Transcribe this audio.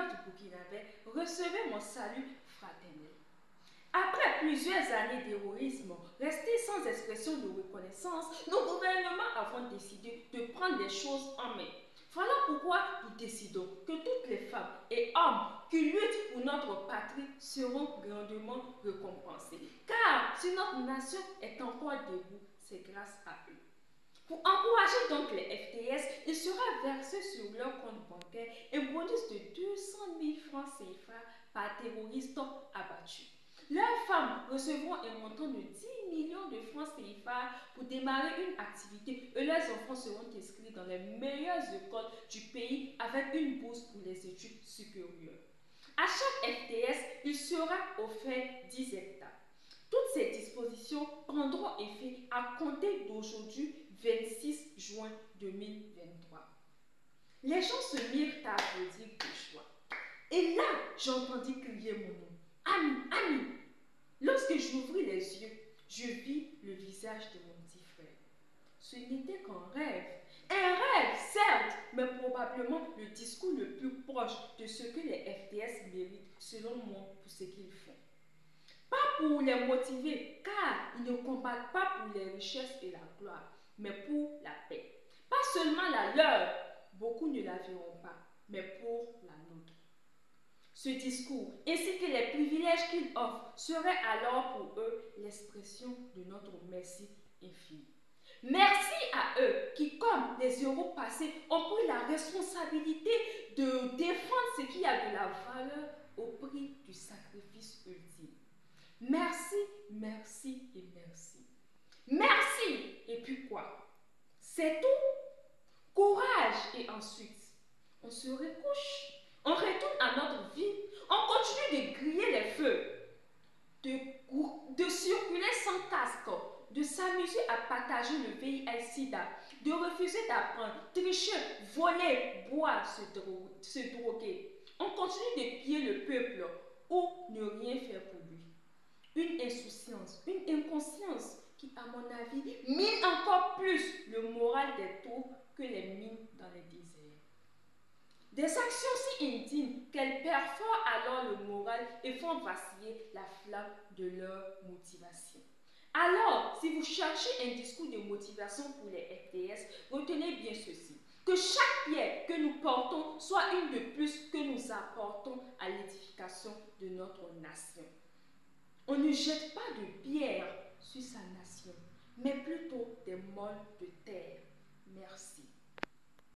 territoire du Burkinabé recevait mon salut fraternel. Après plusieurs années d'héroïsme, restés sans expression de reconnaissance, nos gouvernements avons décidé de prendre les choses en main. Voilà pourquoi nous décidons que toutes les femmes et hommes qui luttent pour notre patrie seront grandement récompensés. Car si notre nation est encore debout, c'est grâce à eux. Pour encourager donc les FTS, il sera versé sur leur compte bancaire un bonus de 200 000 francs CFA par terroriste abattu. Leurs femmes recevront un montant de 10 millions de francs CFA pour démarrer une activité et leurs enfants seront inscrits dans les meilleures écoles du pays avec une bourse pour les études supérieures. À chaque FTS, il sera offert 10 hectares. Toutes ces dispositions prendront effet à compter d'aujourd'hui 26 juin 2023. Les gens se mirent à applaudir de joie. Et là, j'entendis crier mon nom. Ami, ami. Lorsque j'ouvris les yeux, je vis le visage de mon petit frère. Ce n'était qu'un rêve. Un rêve, certes, mais probablement le discours le plus proche de ce que les FTS méritent, selon moi, pour ce qu'ils font. Pas pour les motiver, car ils ne combattent pas pour les richesses et la gloire, mais pour la paix. Pas seulement la leur, beaucoup ne la verront pas, mais pour la nôtre. Ce discours, ainsi que les privilèges qu'il offre, seraient alors pour eux l'expression de notre merci infini. Merci à eux qui, comme les héros passés, ont pris la responsabilité de défendre ce qui a de la valeur au prix du sacrifice ultime. Merci, merci et merci. Merci, et puis quoi? C'est tout. Courage, et ensuite, on se recouche. On retourne à notre vie. On continue de griller les feux, de circuler sans casque, de s'amuser à partager le VIH-Sida, de refuser d'apprendre, tricher, voler, boire, se droguer. On continue de piller le peuple ou ne rien faire pour lui. Une insouciance, une inconscience qui, à mon avis, mine encore plus le moral des taupes que les mines dans les déserts. Des actions si indignes qu'elles perforent alors le moral et font vaciller la flamme de leur motivation. Alors, si vous cherchez un discours de motivation pour les FTS, retenez bien ceci. Que chaque pierre que nous portons soit une de plus que nous apportons à l'édification de notre nation. On ne jette pas de pierre sur sa nation, mais plutôt des molles de terre. Merci.